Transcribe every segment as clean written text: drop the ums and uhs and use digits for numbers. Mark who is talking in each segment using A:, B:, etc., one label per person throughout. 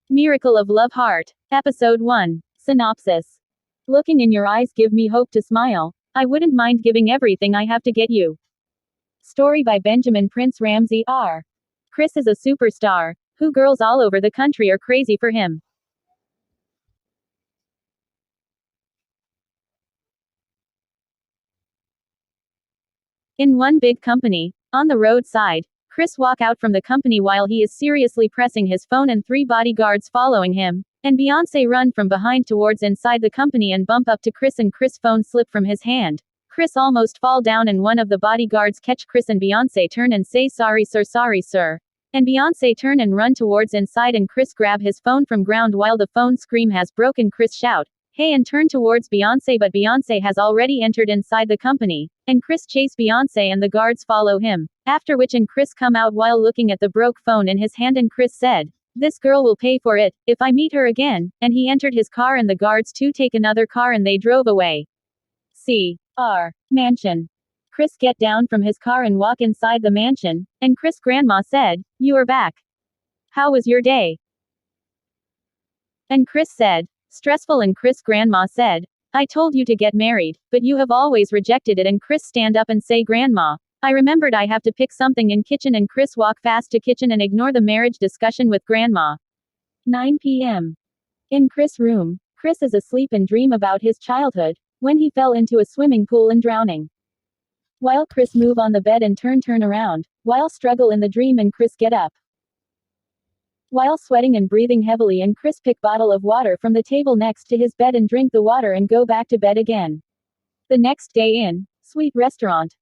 A: Miracle of Love Heart. Episode 1. Synopsis. Looking in your eyes give me hope to smile. I wouldn't mind giving everything I have to get you. Story by Benjamin Prince Ramsey R. Chris is a superstar, who girls all over the country are crazy for him. In one big company, on the roadside, Chris walk out from the company while he is seriously pressing his phone and three bodyguards following him, and Beyonce run from behind towards inside the company and bump up to Chris and Chris' phone slip from his hand. Chris almost fall down and one of the bodyguards catch Chris and Beyonce turn and say sorry sir. And Beyonce turn and run towards inside and Chris grab his phone from ground while the phone scream has broken. Chris shout, hey, and turn towards Beyonce, but Beyonce has already entered inside the company, and Chris chase Beyonce and the guards follow him, after which and Chris come out while looking at the broke phone in his hand and Chris said, this girl will pay for it, if I meet her again, and he entered his car and the guards too take another car and they drove away. C.R. Mansion. Chris get down from his car and walk inside the mansion, and Chris' grandma said, you are back. How was your day? And Chris said, stressful, and Chris' grandma said, I told you to get married, but you have always rejected it. And Chris stand up and say, grandma, I remembered I have to pick something in kitchen, and Chris walk fast to kitchen and ignore the marriage discussion with grandma. 9 p.m. In Chris' room, Chris is asleep and dream about his childhood, when he fell into a swimming pool and drowning. While Chris move on the bed and turn around, while struggle in the dream and Chris get up. While sweating and breathing heavily and Chris pick bottle of water from the table next to his bed and drink the water and go back to bed again. The next day in Sweet Restaurant.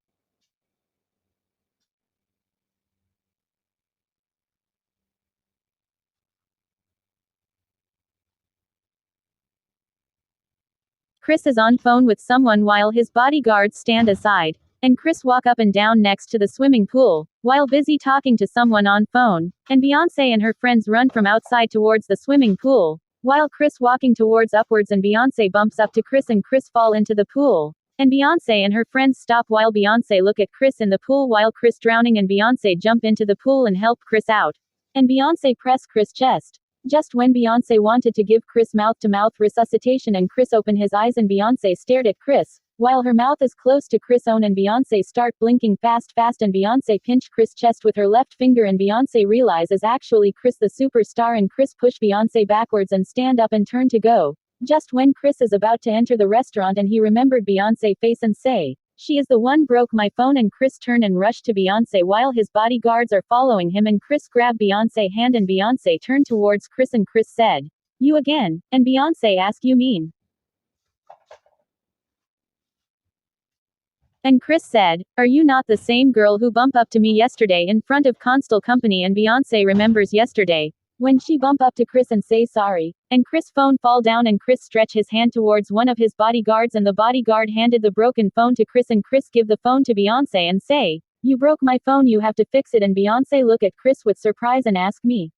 A: Chris is on phone with someone while his bodyguards stand aside, and Chris walk up and down next to the swimming pool, while busy talking to someone on phone, and Beyonce and her friends run from outside towards the swimming pool, while Chris walking towards upwards and Beyonce bumps up to Chris and Chris fall into the pool, and Beyonce and her friends stop while Beyonce look at Chris in the pool while Chris drowning and Beyonce jump into the pool and help Chris out, and Beyonce press Chris' chest. Just when Beyonce wanted to give Chris mouth-to-mouth resuscitation and Chris opened his eyes and Beyonce stared at Chris, while her mouth is close to Chris' own and Beyonce start blinking fast and Beyonce pinch Chris' chest with her left finger and Beyonce realizes actually Chris the superstar and Chris push Beyonce backwards and stand up and turn to go. Just when Chris is about to enter the restaurant and he remembered Beyonce face and say, she is the one broke my phone, and Chris turn and rush to Beyonce while his bodyguards are following him and Chris grab Beyonce hand and Beyonce turned towards Chris and Chris said, you again, and Beyonce ask you mean. And Chris said, are you not the same girl who bumped up to me yesterday in front of Constel Company? And Beyonce remembers yesterday, when she bump up to Chris and say sorry, and Chris' phone fall down and Chris stretch his hand towards one of his bodyguards and the bodyguard handed the broken phone to Chris and Chris give the phone to Beyonce and say, you broke my phone, you have to fix it. And Beyonce look at Chris with surprise and ask me.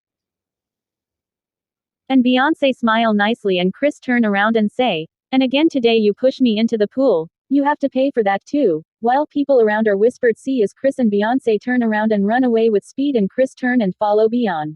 A: And Beyonce smile nicely and Chris turn around and say, and again today you push me into the pool, you have to pay for that too. While people around are whispered see as Chris and Beyonce turn around and run away with speed and Chris turn and follow Beyonce.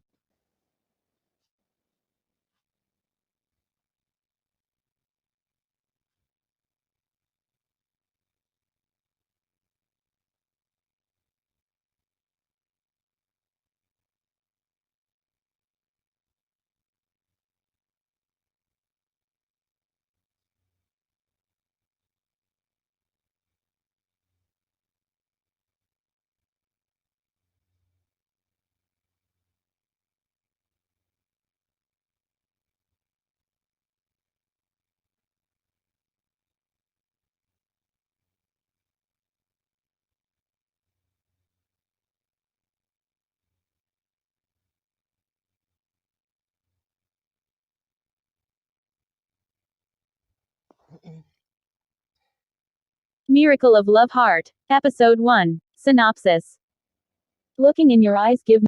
A: Miracle of Love Heart. Episode 1. Synopsis. Looking in your eyes give